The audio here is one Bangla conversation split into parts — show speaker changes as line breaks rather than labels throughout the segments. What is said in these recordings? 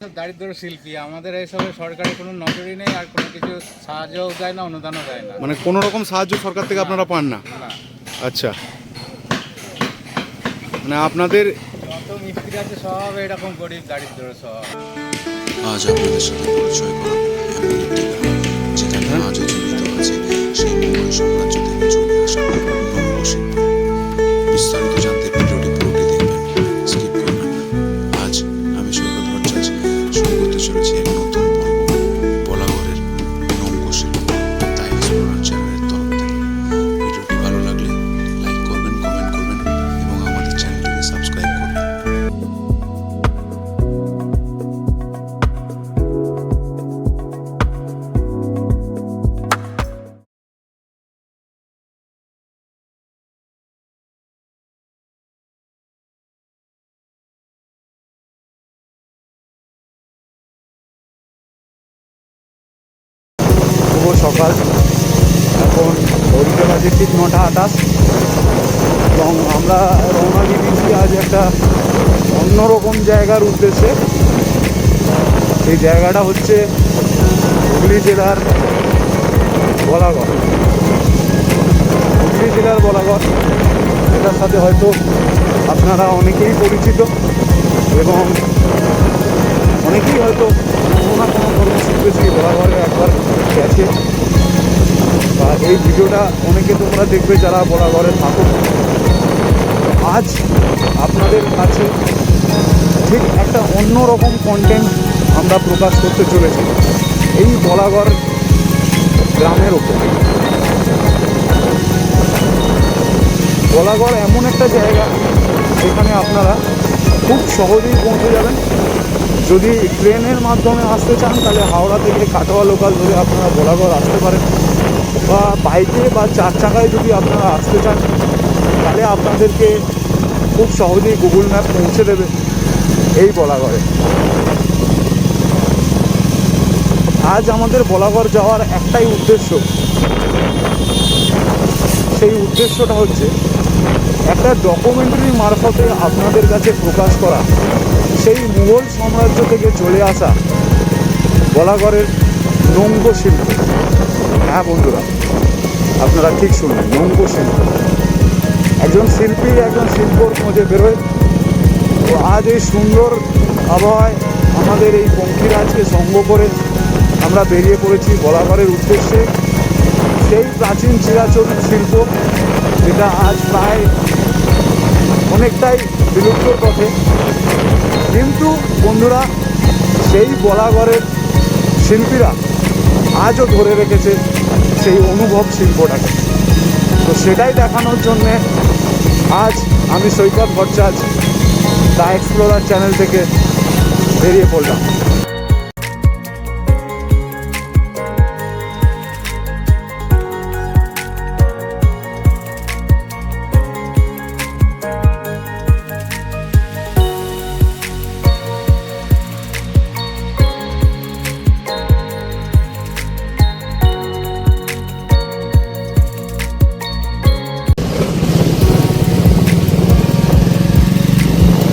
দারিদ্র শিল্পী আমাদের এইসবে সরকারি কোনো নজরই নেই, আর কোনো কিছু সাহায্যও দেয় না, অনুদানও দেয় না।
মানে কোনো রকম সাহায্য সরকার থেকে আপনারা পান না?
না,
আচ্ছা, মানে আপনাদের
যত মিস্ত্রি আছে সব এরকম গরিব দারিদ্র সব।
আজ আপনাদের সাথে পরিচয় করাবো এমন একটি গ্রাম যেখানে আজও জীবিত আছে সেই মুঘল সাম্রাজ্য থেকে চলে আসা নৌক শিল্প। বিস্তারিত জানতে ভিডিওটি পুরোটি দেখবেন, স্কিপ করবেন না। আজ আমি সৈকত ভট্টাচার্য শুরু করতে চলেছি এক নতুন পর্ব, বলাগড়ের নৌক শিল্প তাই এক্সপ্লোরার চ্যানেলের তরফ থেকে। ভিডিওটি ভালো লাগলে লাইক করবেন, কমেন্ট করবেন এবং আমাদের চ্যানেলটিকে সাবস্ক্রাইব করবেন।
শুভ সকাল। এখন ঘড়িতে বাজে ঠিক 9:28 এবং আমরা রওনা দিয়ে দিয়েছি আজ একটা অন্যরকম জায়গার উদ্দেশ্যে। সেই জায়গাটা হচ্ছে হুগলি জেলার বলাগড়। হুগলি জেলার বলাগড়, এটার সাথে হয়তো আপনারা অনেকেই পরিচিত এবং অনেকেই হয়তো কোনো না কোনো কর্মসূচিতে সেই বলাগড়ে একবার গেছে বা এই ভিডিওটা অনেকে তোমরা দেখবে যারা বলাগড়ে থাকো। আজ আপনাদের কাছে ঠিক একটা অন্যরকম কন্টেন্ট আমরা প্রকাশ করতে চলেছি এই বলাগড় গ্রামের ওপর। বলাগড় এমন একটা জায়গা যেখানে আপনারা খুব সহজেই পৌঁছে যাবেন। যদি ট্রেনের মাধ্যমে আসতে চান তাহলে হাওড়া থেকে কাটোয়া লোকাল ধরে আপনারা বলাগড় আসতে পারেন, বা বাইকে বা 4 চাকায় যদি আপনারা আসতে চান তাহলে আপনাদেরকে খুব সহজেই গুগল ম্যাপ পৌঁছে দেবে এই বলাগড়ে। আজ আমাদের বলাগড় যাওয়ার একটাই উদ্দেশ্য, সেই উদ্দেশ্যটা হচ্ছে একটা ডকুমেন্টারি মারফতে আপনাদের কাছে প্রকাশ করা সেই মুঘল সাম্রাজ্য থেকে চলে আসা বলাগড়ের নৌক শিল্প। হ্যাঁ বন্ধুরা, আপনারা ঠিক শুনলেন, নৌক শিল্প। একজন শিল্পী একজন শিল্পর খোঁজে বেরোয়। তো আজ এই সুন্দর আবহাওয়ায় আমাদের এই পঙ্খিরাজকে সঙ্গ করে আমরা বেরিয়ে পড়েছি বলাগড়ের উদ্দেশ্যে। সেই প্রাচীন চিরাচরিত শিল্প যেটা আজ প্রায় অনেকটাই বিলুপ্তর পথে, কিন্তু বন্ধুরা সেই বলাগড়ের শিল্পীরা আজও ধরে রেখেছে সেই অনুভব শিল্পটাকে। তো সেটাই দেখানোর জন্যে আজ আমি সৈকত ভট্টাচার্য দ্য এক্সপ্লোরার চ্যানেল থেকে বেরিয়ে পড়লাম।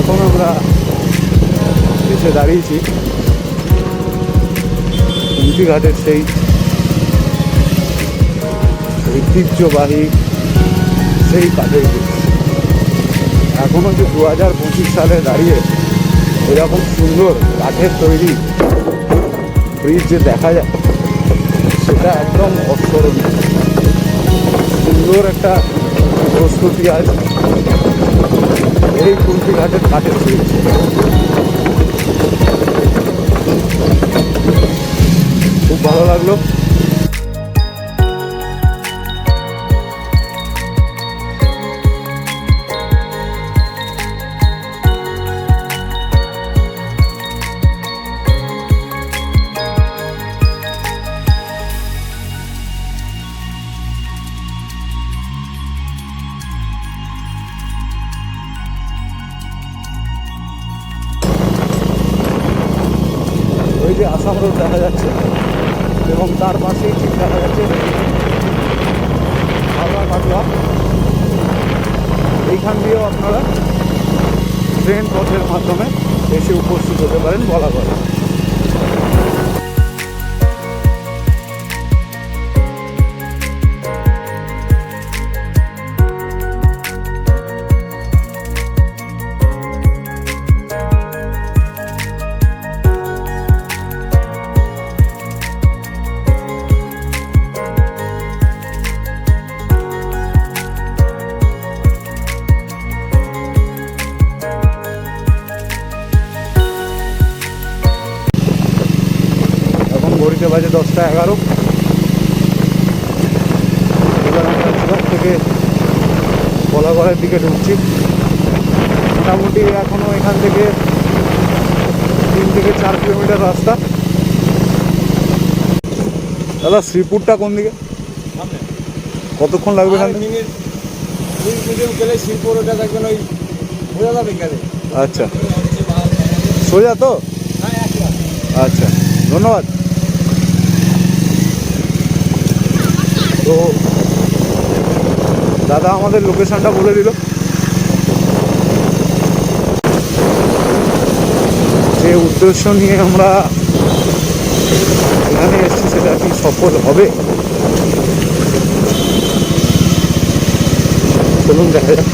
এখন আমরা এসে দাঁড়িয়েছি কুন্তিঘাটের সেই ঐতিহ্যবাহী সেই কাঠের ব্রিজ। এখনও যে 2025 সালে দাঁড়িয়ে এরকম সুন্দর কাঠের তৈরি ব্রিজ যে দেখা যায় সেটা একদম অস্মরণীয়। সুন্দর একটা প্রস্তুতি আজ এই কুন্তিঘাটের কাঠের ব্রিজ। খুব ভালো লাগলো। ওই যে আসাম রোড দেখা যাচ্ছে এবং তার পাশেই ঠিক দেখা যাচ্ছে হাওড়া কাটোয়া। এইখান দিয়েও আপনারা ট্রেন পথের মাধ্যমে এসে উপস্থিত হতে পারেন বলাগড়ে। ঘড়িতে বাজে 10টা 11। এবার আমরা জিরাট থেকে বলাগড়ের দিকে ঢুকছি। মোটামুটি এখনও এখান থেকে 3 থেকে 4 কিলোমিটার রাস্তা। দাদা শ্রীপুরটা কোন দিকে, কতক্ষণ লাগবে এখান থেকে?
গেলে শিবপুর ওটা দেখবেন ওই বোঝা যাবে গেলে।
আচ্ছা, সোজা তো? আচ্ছা, ধন্যবাদ। তো দাদা আমাদের লোকেশনটা বলে দিল। যে উদ্দেশ্য নিয়ে আমরা এখানে এসেছি সেটা কি সফল হবে, চলুন দেখা যাক।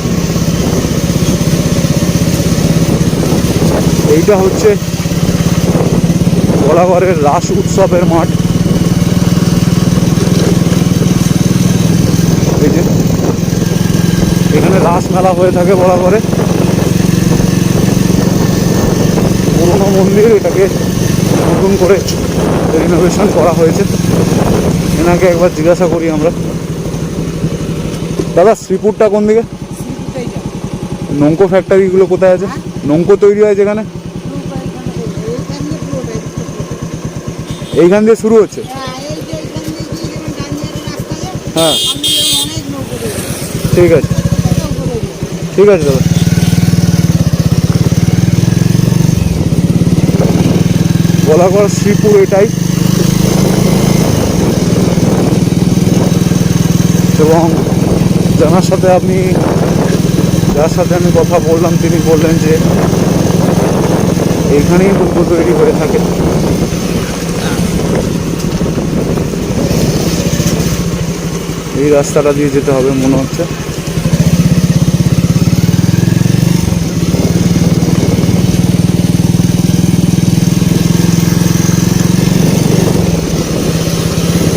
এইটা হচ্ছে বলাগড়ের রাস উৎসবের মাঠ। এই যে এখানে রাস মেলা হয়ে থাকে বলাগড়ে। পুরোনো মন্দির, এটাকে নতুন করে রিনোভেশন করা হয়েছে। এনাকে একবার জিজ্ঞাসা করি আমরা। দাদা শ্রীপুরটা কোন দিকে? নৌকো ফ্যাক্টরিগুলো কোথায় আছে? নৌকো তৈরি হয় যেখানে, এইখান দিয়ে শুরু হচ্ছে? হ্যাঁ, ঠিক আছে, ঠিক আছে দাদা। বলাগড় শ্রীপুর এটাই। এবং যার সাথে আমি কথা বললাম তিনি বললেন যে এইখানেই নৌকো তৈরি হয়ে থাকে। এই রাস্তাটা দিয়ে যেতে হবে মনে হচ্ছে।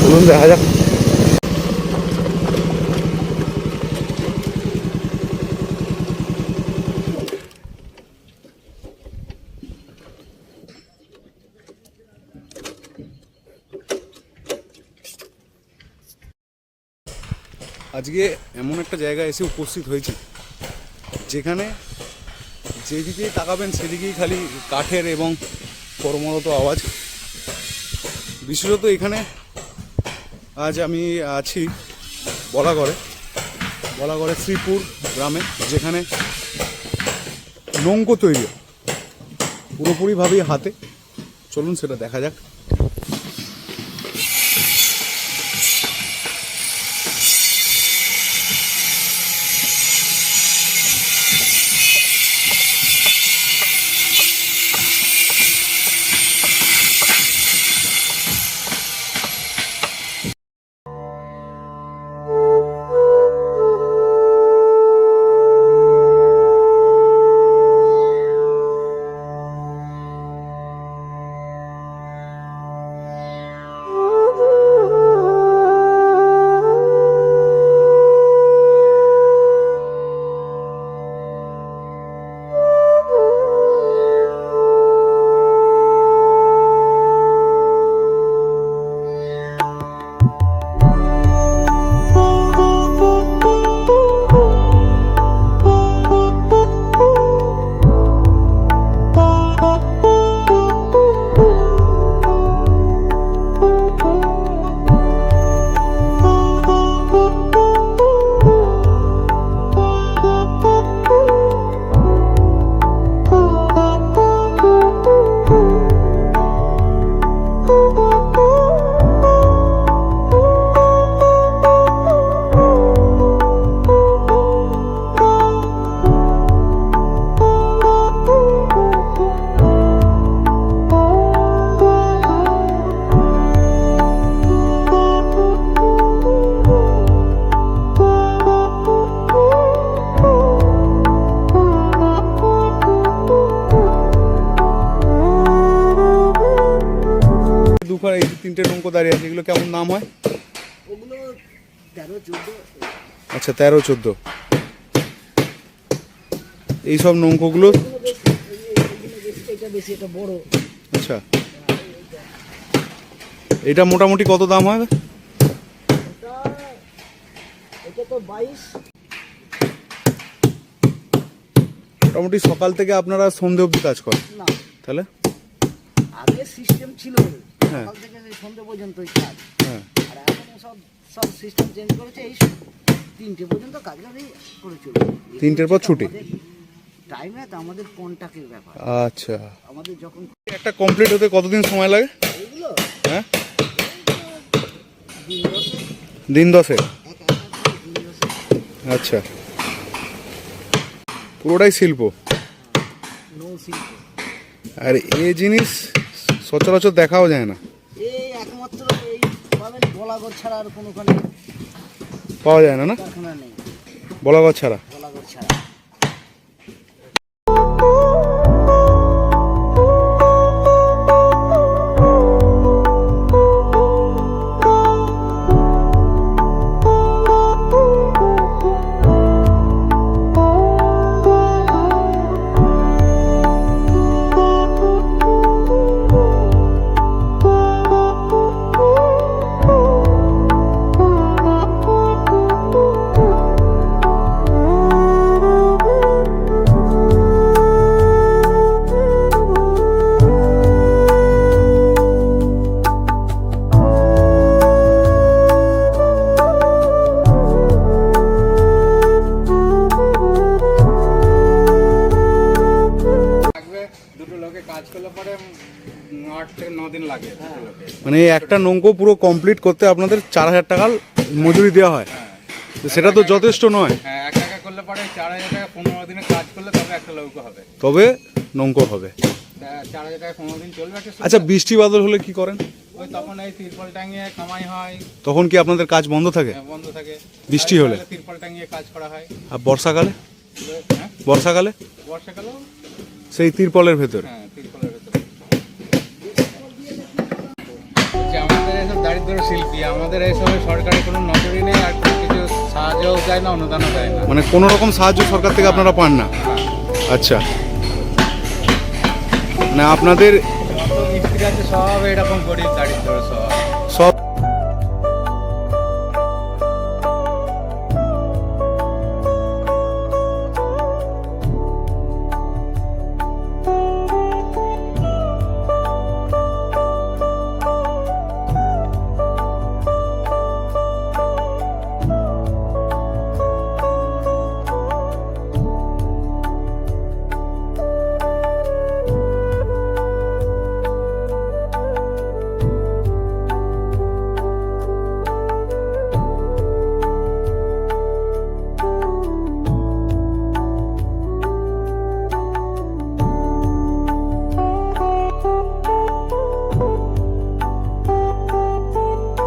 চলুন দেখা যাক। আজকে এমন একটা জায়গায় এসে উপস্থিত হয়েছি যেখানে যেদিকেই তাকাবেন সেদিকেই খালি কাঠের এবং কর্মরত আওয়াজ। বিশেষত এখানে আজ আমি আছি বলাগড়ের শ্রীপুর গ্রামে, যেখানে নৌকো তৈরি পুরোপুরিভাবেই হাতে। চলুন সেটা দেখা যাক। দুপার এই 3টে নৌকো দাঁড়িয়ে আছে, এগুলো কেমন নাম হয়?
ওগুলো 13-14।
আচ্ছা, 13-14 এইসব নৌকোগুলো।
এটা বেশি, এটা বড়।
আচ্ছা, এটা মোটামুটি কত দাম হয়?
এটা তো 22।
মোটামুটি সকাল থেকে আপনারা সন্ধে অবধি কাজ করেন
না,
তাহলে?
আগে সিস্টেম ছিল
হ্যাঁ।
সকাল থেকে সন্ধ্যে পর্যন্তই কাজ।
হ্যাঁ।
আর এখন সব সিস্টেম চেঞ্জ করেছে, এই 3টে পর্যন্ত কাজ করে চলবে।
3টের পর ছুটি।
টাইমে তো আমাদের কন্টাক্টের ব্যাপার।
আচ্ছা,
আমাদের যখন
একটা কমপ্লিট হতে কতদিন সময় লাগে?
এইগুলো
হ্যাঁ,
দিন দশে,
দিন 10-এ।
এক করে দিন দশে।
আচ্ছা, পুরোটাই শিল্প।
নৌশিল্প
আর এই জিনিস সচরাচর দেখাও যায় না,
এই একমাত্র এই পাবেন বলাগড় ছাড়া আর কোনোখানে
পাওয়া যায় না, না
কারখানা নেই,
বলাগড় ছাড়া।
বলাগড় ছাড়া।
লাগবে দুটো লোকে কাজ করলে পরে 8 থেকে 9 দিন লাগে দুটো লোকে।
মানে এই একটা নৌকো পুরো কমপ্লিট করতে আপনাদের 4000 টাকা মজুরি দেওয়া হয়, তো সেটা তো যথেষ্ট নয়।
হ্যাঁ, একা একা করলে পরে 4000 টাকা 15 দিনে কাজ করলে তবে একটা নৌকো হবে।
তবে নৌকো হবে।
4000 টাকা 15 দিন চলবে একটা
আচ্ছা, বৃষ্টি বাদল হলে কি করেন?
ওই তখন এই তিরপল টাঙিয়ে কামাই হয়,
তখন কি আপনাদের কাজ বন্ধ থাকে?
বন্ধ থাকে।
বৃষ্টি হলে?
তিরপল টাঙিয়ে কাজ করা হয়।
আর বর্ষাকালে?
হ্যাঁ,
বর্ষাকালে
বর্ষাকালেও
সেই তিরপলের ভেতর?
হ্যাঁ, তিরপলের ভেতরে। বলছি, আমাদের এইসব দারিদ্র শিল্পী, আমাদের এইসবে সরকারি কোনো নজরই নেই, আর কোনো কিছু সাহায্যও দেয় না, অনুদানও দেয় না।
মানে কোনো রকম সাহায্য সরকার থেকে আপনারা পান না? আচ্ছা, মানে আপনাদের
যত মিস্ত্রি আছে সব এরকম গরিব দারিদ্র সব।
সব